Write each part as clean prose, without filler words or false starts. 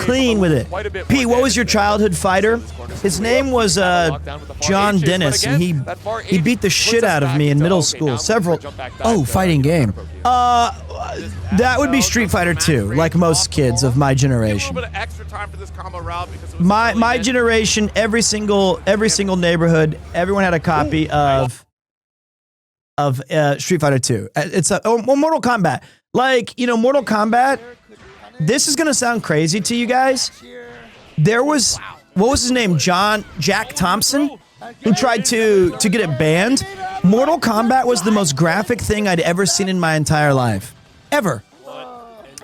clean with it. Pete, what was your childhood fighter? His name was John Dennis, and he beat the shit out of me in middle school. Several. Oh, fighting game. That would be Street Fighter 2, like most kids of my generation. My generation, every single neighborhood, everyone had a copy of Street Fighter 2. It's Mortal Kombat. Like, you know, Mortal Kombat. This is gonna sound crazy to you guys. There was, what was his name? Jack Thompson, who tried to get it banned. Mortal Kombat was the most graphic thing I'd ever seen in my entire life. Ever.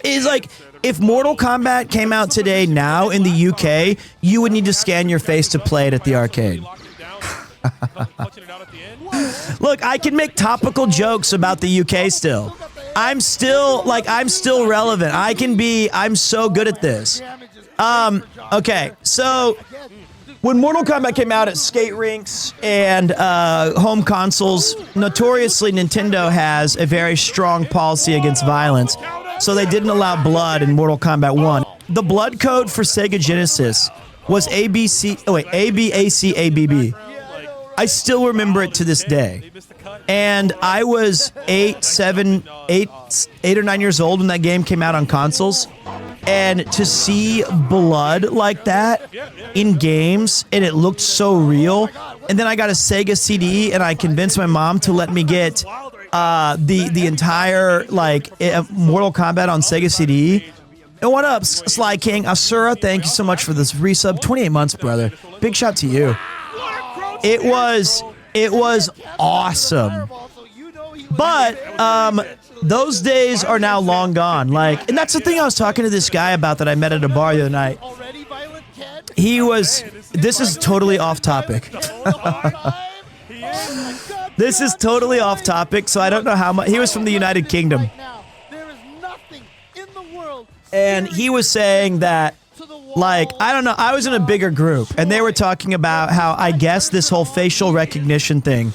It's like, if Mortal Kombat came out today now in the UK, you would need to scan your face to play it at the arcade. Look, I can make topical jokes about the UK still. I'm still relevant. I'm so good at this. Okay, so when Mortal Kombat came out at skate rinks and home consoles, notoriously Nintendo has a very strong policy against violence, so they didn't allow blood in Mortal Kombat 1. The blood code for Sega Genesis was ABACABB. I still remember it to this day. And I was 8 or 9 years old when that game came out on consoles. And to see blood like that in games, and it looked so real. And then I got a Sega CD, and I convinced my mom to let me get the entire Mortal Kombat on Sega CD. And what up, Sly King? Asura, thank you so much for this resub. 28 months, brother. Big shout to you. It was awesome. But those days are now long gone. Like, and that's the thing I was talking to this guy about that I met at a bar the other night. This is totally off topic. This is totally off topic, so I don't know how much. He was from the United Kingdom. And he was saying that, like, I don't know, I was in a bigger group, and they were talking about how I guess this whole facial recognition thing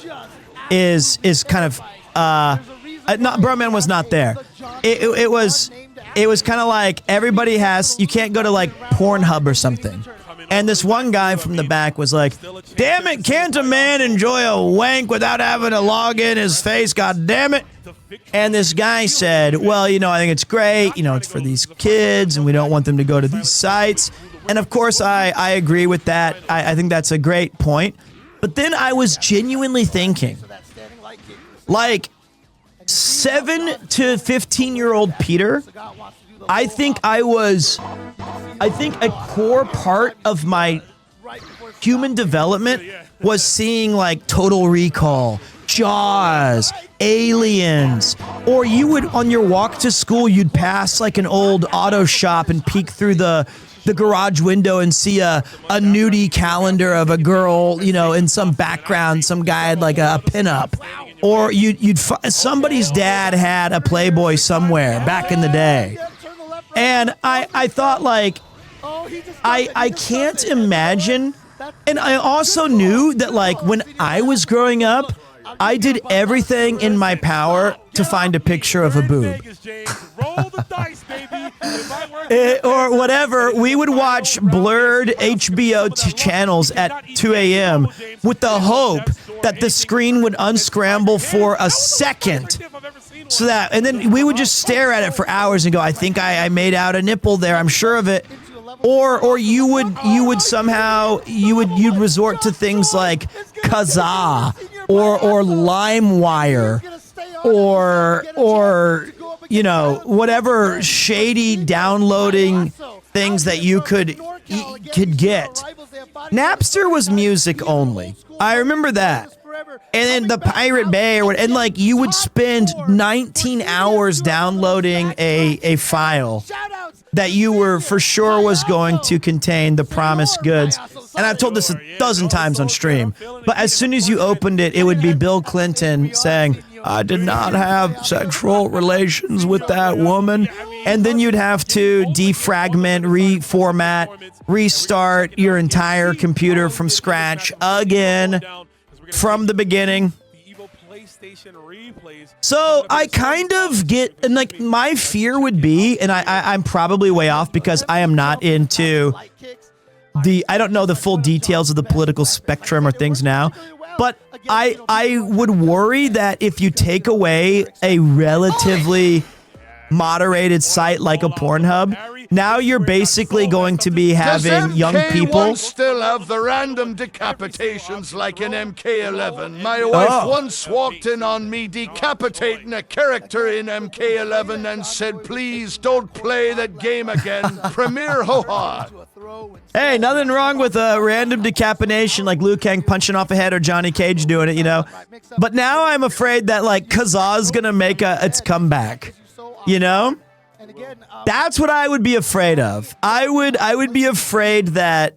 is kind of, Broman was not there. It was kind of like everybody has, you can't go to like Pornhub or something. And this one guy from the back was like, damn it, can't a man enjoy a wank without having to log in his face, god damn it. And this guy said, well, you know, I think it's great, you know, it's for these kids and we don't want them to go to these sites. And of course, I agree with that. I think that's a great point. But then I was genuinely thinking, like, 7 to 15-year-old Peter, I think a core part of my human development was seeing like Total Recall, Jaws, Aliens, or you would, on your walk to school, you'd pass like an old auto shop and peek through the garage window and see a nudie calendar of a girl, you know, in some background, some guy had like a pinup. Or somebody's dad had a Playboy somewhere back in the day. And I thought, like, I can't imagine. And I also knew that, like, when I was growing up, I did everything in my power to find a picture of a boob. Or whatever. We would watch blurred HBO channels at 2 a.m. with the hope that the screen would unscramble for a second. So that, and then we would just stare at it for hours and go, I think I made out a nipple there, I'm sure of it. Or you'd resort to things like Kazaa or LimeWire or you know, whatever shady downloading things that you could get. Napster was music only. I remember that. And then the Pirate Bay, and like you would spend 19 hours downloading a file that you were for sure was going to contain the promised goods. And I've told this a dozen times on stream, but as soon as you opened it, it would be Bill Clinton saying, I did not have sexual relations with that woman. And then you'd have to defragment, reformat, restart your entire computer from scratch again, from the beginning. So I kind of get, and like my fear would be, and I'm probably way off because I am not into I don't know the full details of the political spectrum or things now, but I would worry that if you take away a relatively moderated site like a Pornhub, now you're basically going to be having young people still have the random decapitations like in MK11. My wife once walked in on me decapitating a character in MK11 and said, please don't play that game again. Premier ho-ha. Hey, nothing wrong with a random decapitation like Liu Kang punching off a head or Johnny Cage doing it, you know? But now I'm afraid that like Kazaa's gonna make its comeback, you know? That's what I would be afraid of. I would be afraid that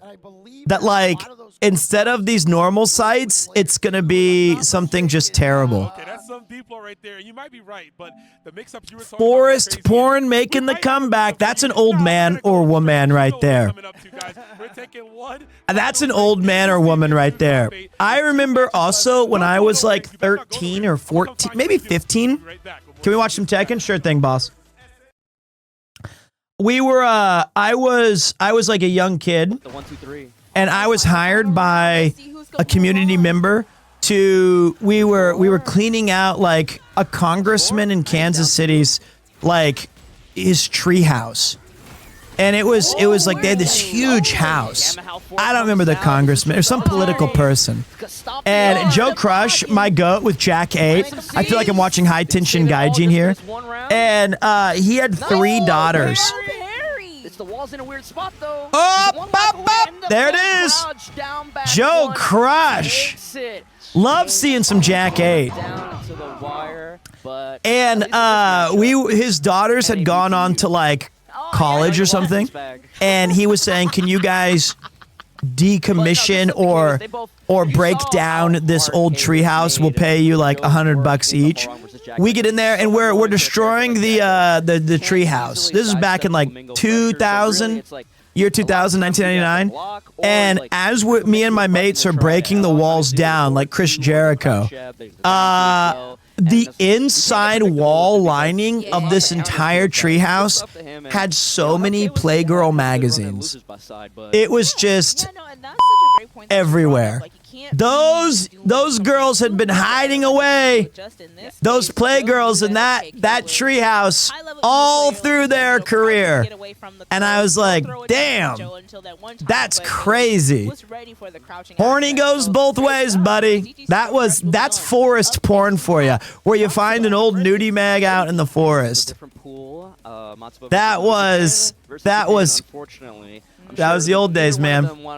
like instead of these normal sites, it's gonna be something just terrible. Okay, that's some people right there. You might be right, but the mix-ups you were talking Forest about porn making the comeback. That's an old man or woman right there. That's an old man or woman right there. I remember also when I was like 13 or 14, maybe 15. Can we watch some Tekken? Sure thing, boss. We were, I was like a young kid, and I was hired by a community member to, we were cleaning out like a congressman in Kansas City's, like his treehouse. And it was like they had this huge house. I don't remember the congressman or some political person. And Joe Crush, my goat with Jack 8. I feel like I'm watching High Tension Gaijin here. And he had 3 daughters. The wall's in a weird spot though. There it is. Joe Crush. Love seeing some Jack 8. And his daughters had gone on to like college or something, and he was saying, can you guys decommission or break down this old treehouse? We'll pay you like $100 each. We get in there and we're destroying the treehouse. This is back in like 2000, year 2000, 1999. And as me and my mates are breaking the walls down like Chris Jericho, the inside wall lining of this entire treehouse had so many Playgirl magazines. It was just everywhere. Those girls had been hiding away. Those Playgirls in that treehouse all through their career. And I was like, damn, that's crazy. Horny goes both ways, buddy. That's forest porn for you, where you find an old nudie mag out in the forest. That was the old days, man.